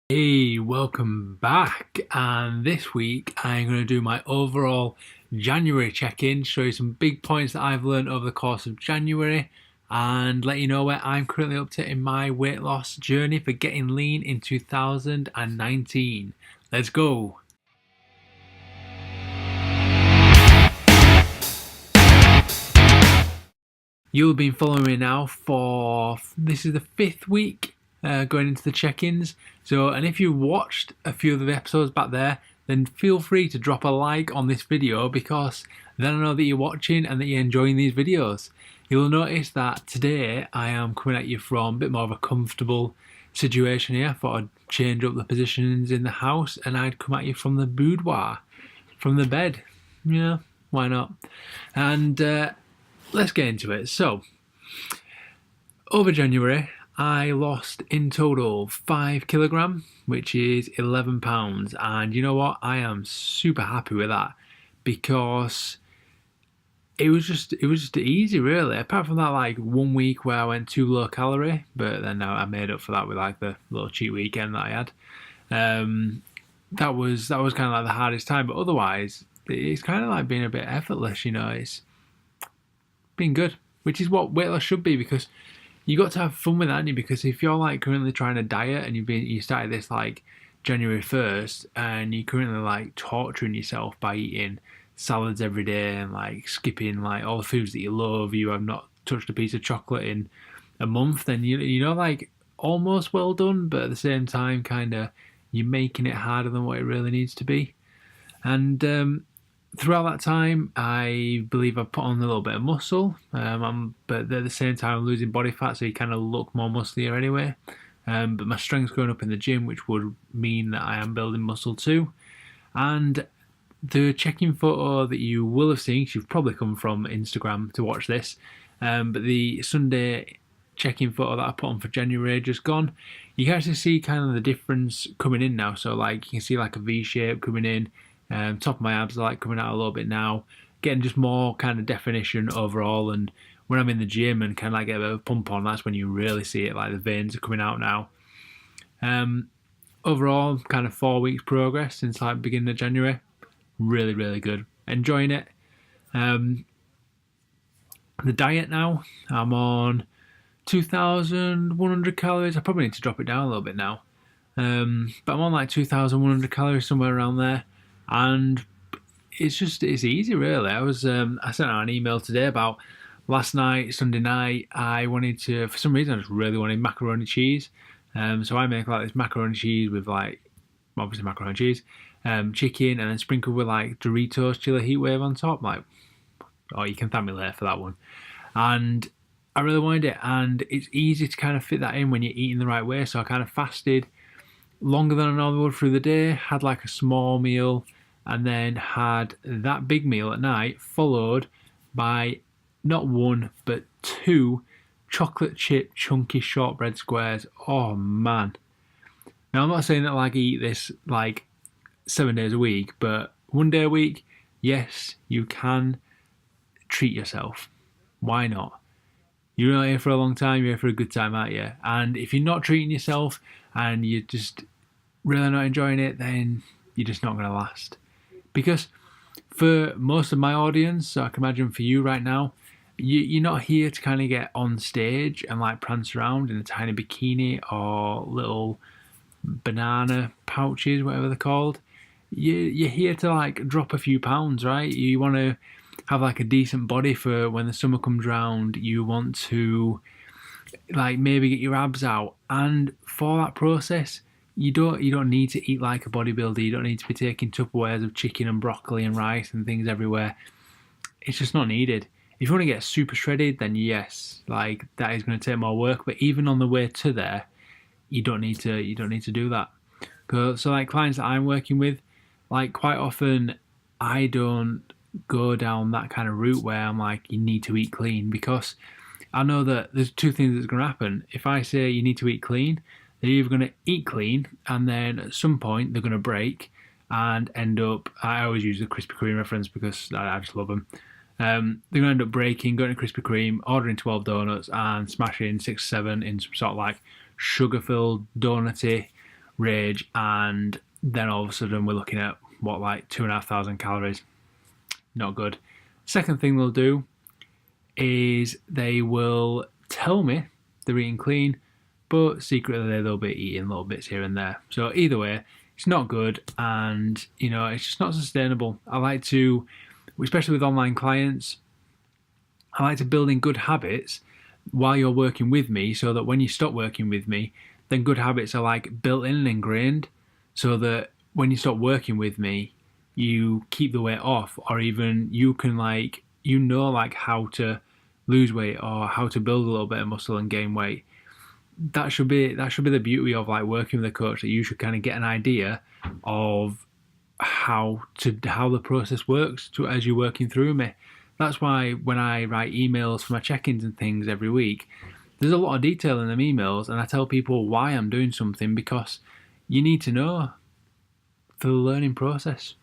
Hey, welcome back. And this week I'm going to do my overall January check-in, show you some big points that I've learned over the course of January, and let you know where I'm currently up to in my weight loss journey for getting lean in 2019. Let's go. You'll have been following me now for this is the fifth week going into the check-ins. And if you watched a few of the episodes back there, then feel free to drop a like on this video because then I know that you're watching and that you're enjoying these videos. You'll notice that today I am coming at you from a bit more of a comfortable situation here. I thought I'd change up the positions in the house and I'd come at you from the boudoir, from the bed. Yeah, why not? And let's get into it. So, over January, I lost in total 5 kilogram, which is 11 pounds. And you know what? I am super happy with that because it was just easy, really. Apart from that, like 1 week where I went too low calorie, but then I made up for that with like the little cheat weekend that I had. That was kind of like the hardest time, but otherwise, it's kind of like being a bit effortless. It's been good, which is what weight loss should be, because you got to have fun with that, haven't you? Because if you're like currently trying to diet and you started this like January 1st and you're currently like torturing yourself by eating salads every day and like skipping like all the foods that you love, you have not touched a piece of chocolate in a month, then like almost well done, but at the same time kind of you're making it harder than what it really needs to be. And throughout that time, I believe I've put on a little bit of muscle, but at the same time, I'm losing body fat, so you kind of look more musclier anyway. But my strength's going up in the gym, which would mean that I am building muscle too. And the check-in photo that you will have seen, 'cause you've probably come from Instagram to watch this, but the Sunday check-in photo that I put on for January just gone, you can actually see kind of the difference coming in now. So like you can see like a V shape coming in. Top of my abs are like coming out a little bit now, getting just more kind of definition overall. And when I'm in the gym and kind of like get a bit of a pump on, that's when you really see it, like the veins are coming out now. Overall, kind of 4 weeks progress since like beginning of January. Really, really good. Enjoying it. The diet now, I'm on 2,100 calories. I probably need to drop it down a little bit now. But I'm on like 2,100 calories, somewhere around there. And it's easy, really. I sent out an email today about last night, Sunday night. I wanted to, for some reason, I just really wanted macaroni cheese. So I make like this macaroni cheese with like, obviously macaroni cheese, chicken, and then sprinkled with like Doritos chili heat wave on top. Like, oh, you can thank me later for that one. And I really wanted it, and it's easy to kind of fit that in when you're eating the right way. So I kind of fasted longer than I normally would through the day, had like a small meal, and then had that big meal at night, followed by not one but 2 chocolate chip chunky shortbread squares. Oh man. Now I'm not saying that like I eat this like 7 days a week, but 1 day a week, yes, you can treat yourself. Why not? You're not here for a long time, you're here for a good time, aren't you? And if you're not treating yourself and you're just really not enjoying it, then you're just not going to last. Because for most of my audience, so I can imagine for you right now, you're not here to kind of get on stage and like prance around in a tiny bikini or little banana pouches, whatever they're called. You're here to like drop a few pounds, right? You want to have like a decent body for when the summer comes round. You want to like maybe get your abs out, and for that process, you don't need to eat like a bodybuilder. You don't need to be taking Tupperwares of chicken and broccoli and rice and things everywhere. It's just not needed. If you want to get super shredded, then yes, like that is going to take more work. But even on the way to there, you don't need to do that. So like clients that I'm working with, like quite often, I don't go down that kind of route where I'm like, you need to eat clean, because I know that there's 2 things that's going to happen. If I say you need to eat clean, they're either going to eat clean and then at some point they're going to break and end up, I always use the Krispy Kreme reference because I just love them. They're going to end up breaking, going to Krispy Kreme, ordering 12 donuts and smashing 6, 7 in some sort of like sugar-filled donutty rage, and then all of a sudden we're looking at what, like 2,500 calories. Not good. Second thing they'll do is they will tell me they're eating clean, but secretly they'll be eating little bits here and there. So either way, it's not good, and it's just not sustainable. I like to, especially with online clients, I like to build in good habits while you're working with me, so that when you stop working with me, then good habits are like built in and ingrained, so that when you stop working with me, you keep the weight off, or even you can like how to lose weight or how to build a little bit of muscle and gain weight. That should be the beauty of like working with a coach, that you should kind of get an idea of how the process works as you're working through me. That's why when I write emails for my check-ins and things every week, there's a lot of detail in them emails, and I tell people why I'm doing something, because you need to know for the learning process,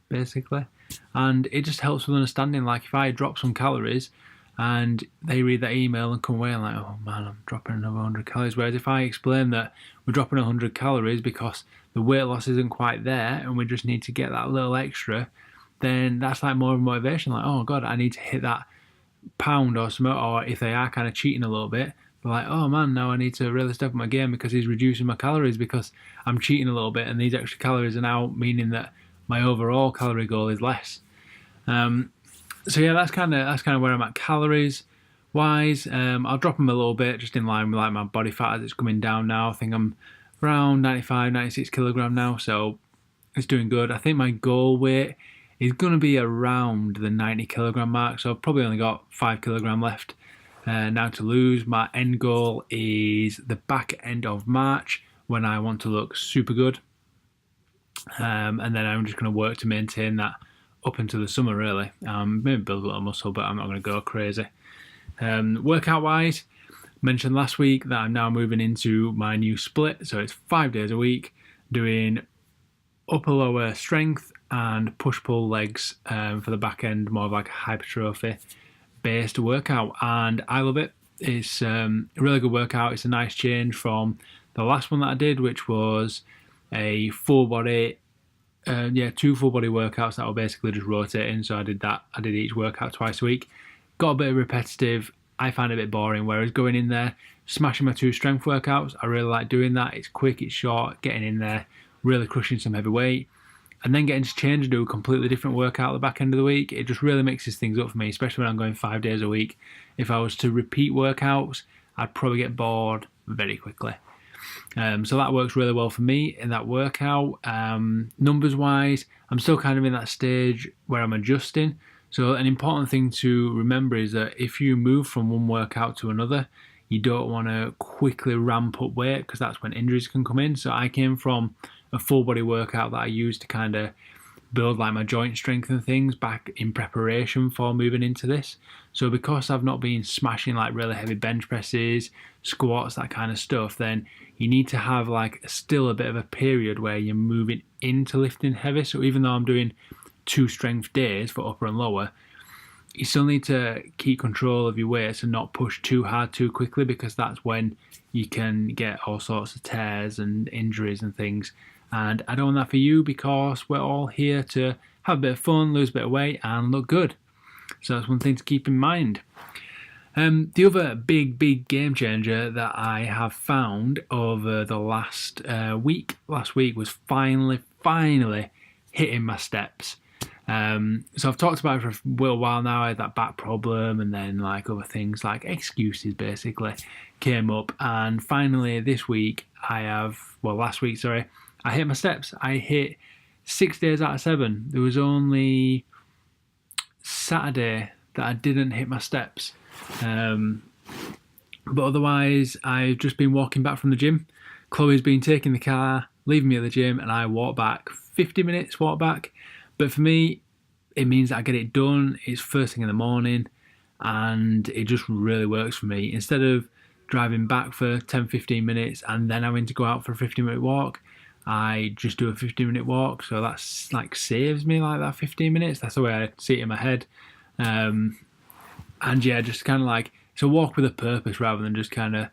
basically. And it just helps with understanding. Like if I drop some calories and they read that email and come away and like, oh man, I'm dropping another 100 calories. Whereas if I explain that we're dropping 100 calories because the weight loss isn't quite there and we just need to get that little extra, then that's like more of a motivation. Like, oh God, I need to hit that pound or something. Or if they are kind of cheating a little bit, they're like, oh man, now I need to really step up my game because he's reducing my calories because I'm cheating a little bit, and these extra calories are now meaning that my overall calorie goal is less. So yeah, that's kind of where I'm at calories wise. I'll drop them a little bit just in line with like my body fat as it's coming down now. I think I'm around 95, 96 kilogram now, so it's doing good. I think my goal weight is going to be around the 90 kilogram mark, so I've probably only got 5 kilogram left now to lose. My end goal is the back end of March, when I want to look super good, and then I'm just going to work to maintain that up into the summer, really. Maybe build a little muscle, but I'm not going to go crazy. Workout wise, mentioned last week that I'm now moving into my new split, so it's 5 days a week doing upper lower strength and push pull legs for the back end, more of like a hypertrophy based workout, and I love it. It's a really good workout. It's a nice change from the last one that I did, which was a full body 2 full body workouts that were basically just rotating. So I did each workout twice a week. Got a bit repetitive. I find it a bit boring, whereas going in there, smashing my 2 strength workouts, I really like doing that. It's quick, it's short, getting in there, really crushing some heavy weight, and then getting to change and do a completely different workout at the back end of the week. It just really mixes things up for me, especially when I'm going 5 days a week. If I was to repeat workouts, I'd probably get bored very quickly. So that works really well for me in that workout. Numbers wise, I'm still kind of in that stage where I'm adjusting. So an important thing to remember is that if you move from one workout to another, you don't want to quickly ramp up weight, because that's when injuries can come in. So I came from a full body workout that I used to kind of build like my joint strength and things back in preparation for moving into this. So because I've not been smashing like really heavy bench presses, squats, that kind of stuff, then you need to have like still a bit of a period where you're moving into lifting heavy. So even though I'm doing 2 strength days for upper and lower, you still need to keep control of your weights and not push too hard too quickly, because that's when you can get all sorts of tears and injuries and things. And I don't want that for you, because we're all here to have a bit of fun, lose a bit of weight, and look good. So that's one thing to keep in mind. The other big game changer that I have found over the last week was finally hitting my steps. So I've talked about it for a little while now. I had that back problem, and then like other things like excuses basically came up, and finally last week, I hit my steps. I hit 6 days out of 7. There was only Saturday that I didn't hit my steps. But otherwise, I've just been walking back from the gym. Chloe's been taking the car, leaving me at the gym, and I walk back. 50 minutes walk back. But for me, it means that I get it done. It's first thing in the morning, and it just really works for me. Instead of driving back for 10-15 minutes and then having to go out for a 15-minute walk, I just do a 15-minute walk. So that's like saves me like that 15 minutes. That's the way I see it in my head. And yeah, just kind of like, it's a walk with a purpose rather than just kind of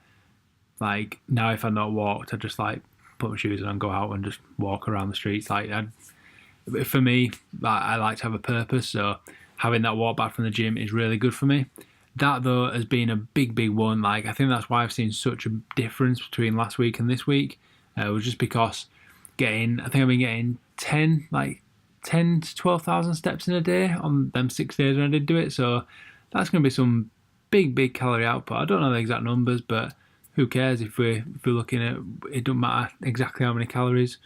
like, now if I've not walked, I just like put my shoes on and go out and just walk around the streets. Like, for me, I like to have a purpose, so having that walk back from the gym is really good for me. That, though, has been a big one. Like, I think that's why I've seen such a difference between last week and this week. It was just because I think I've been getting 10 to 12,000 steps in a day on them 6 days when I did do it. So that's going to be some big calorie output. I don't know the exact numbers, but who cares if we're looking at it? Doesn't matter exactly how many calories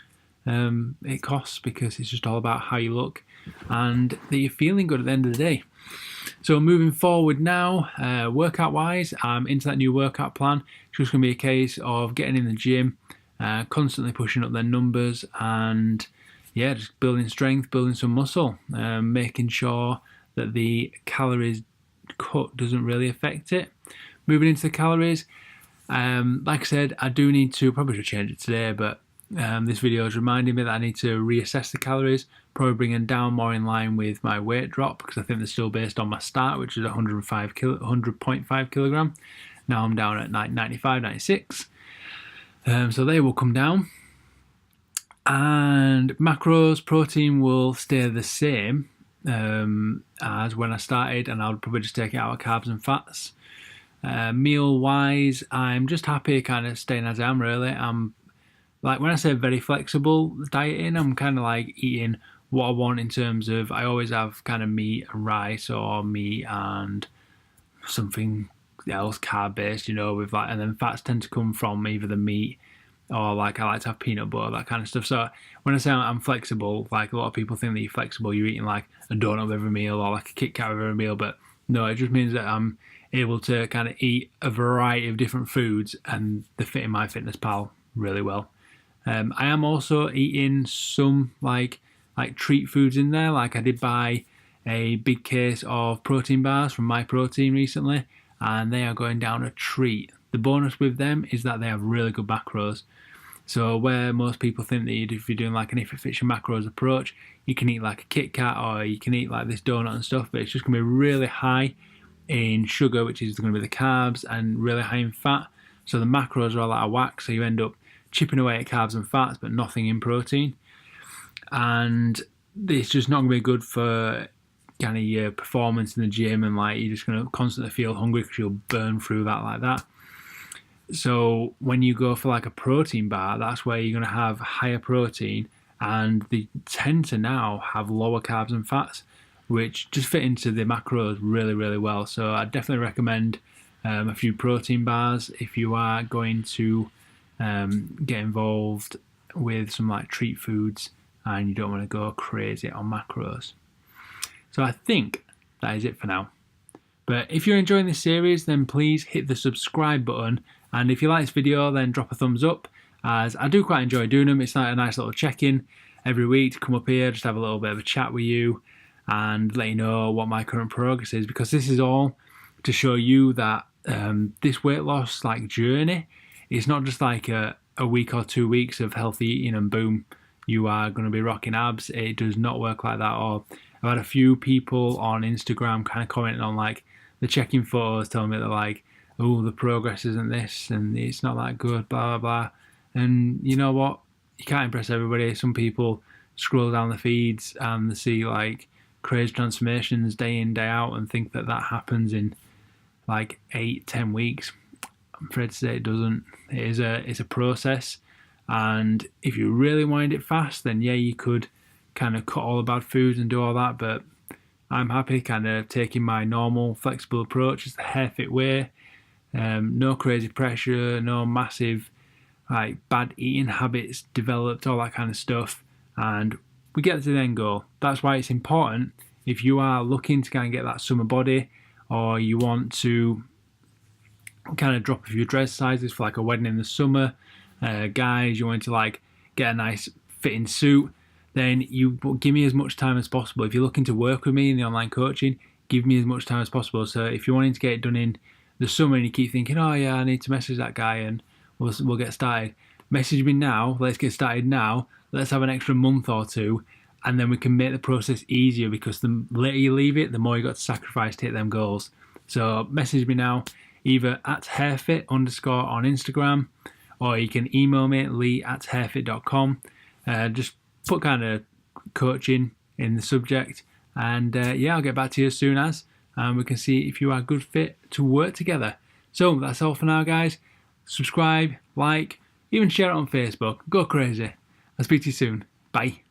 it costs, because it's just all about how you look and that you're feeling good at the end of the day. So moving forward now, workout wise, I'm into that new workout plan. It's just going to be a case of getting in the gym, constantly pushing up their numbers, and yeah, just building strength, building some muscle, making sure that the calories cut doesn't really affect it. Moving into the calories, like I said, I do need to, probably should change it today, but this video is reminding me that I need to reassess the calories, probably bring them down more in line with my weight drop, because I think they're still based on my start, which is 100.5 kilogram. Now I'm down at 95, 96. So they will come down. And macros, protein will stay the same as when I started, and I'll probably just take it out of carbs and fats. Meal wise, I'm just happy kind of staying as I am, really. I'm like, when I say very flexible dieting, I'm kind of like eating what I want in terms of, I always have kind of meat and rice, or meat and something else carb based, with like, and then fats tend to come from either the meat, or like I like to have peanut butter, that kind of stuff. So when I say I'm flexible, like a lot of people think that you're flexible, you're eating like a donut with every meal or like a Kit Kat with every meal, but no, it just means that I'm able to kind of eat a variety of different foods and they fit in my Fitness Pal really well. I am also eating some like treat foods in there. Like, I did buy a big case of protein bars from My Protein recently, and they are going down a treat. The bonus with them is that they have really good macros. So where most people think that if you're doing like an if it fits your macros approach, you can eat like a Kit Kat or you can eat like this donut and stuff, but it's just going to be really high in sugar, which is going to be the carbs, and really high in fat. So the macros are all out of whack, so you end up chipping away at carbs and fats, but nothing in protein. And it's just not going to be good for kind of your performance in the gym, and like you're just going to constantly feel hungry because you'll burn through that like that. So when you go for like a protein bar, that's where you're going to have higher protein, and they tend to now have lower carbs and fats, which just fit into the macros really well. So I definitely recommend a few protein bars if you are going to get involved with some like treat foods and you don't want to go crazy on macros. So I think that is it for now. But if you're enjoying this series, then please hit the subscribe button, and if you like this video, then drop a thumbs up, as I do quite enjoy doing them. It's like a nice little check-in every week to come up here, just have a little bit of a chat with you and let you know what my current progress is, because this is all to show you that this weight loss like journey, it's not just like a week or 2 weeks of healthy eating and boom, you are going to be rocking abs. It does not work like that. Or I've had a few people on Instagram kind of commenting on like the check-in photos, telling me they're like, oh, the progress isn't this and it's not that good, blah, blah, blah. And you know what? You can't impress everybody. Some people scroll down the feeds and they see like crazy transformations day in, day out, and think that happens in like 8-10 weeks. I'm afraid to say it doesn't. It's a process, and if you really wanted it fast, then yeah, you could kind of cut all the bad foods and do all that, but I'm happy kind of taking my normal flexible approach. It's the Harefit way. No crazy pressure, no massive like bad eating habits developed, all that kind of stuff, and we get to the end goal. That's why it's important, if you are looking to kind of get that summer body, or you want to kind of drop a few dress sizes for like a wedding in the summer, guys, you want to like get a nice fitting suit, then you give me as much time as possible. If you're looking to work with me in the online coaching, give me as much time as possible. So if you're wanting to get it done in the summer and you keep thinking, oh yeah, I need to message that guy and we'll get started, message me now. Let's get started now. Let's have an extra month or two, and then we can make the process easier, because the later you leave it, the more you got to sacrifice to hit them goals. So message me now, either at Harefit_ on Instagram, or you can email me at lee@harefit.com. Just put kind of coaching in the subject, and yeah, I'll get back to you as soon as, and we can see if you are a good fit to work together. So that's all for now, guys. Subscribe, like, even share it on Facebook. Go crazy. I'll speak to you soon. Bye.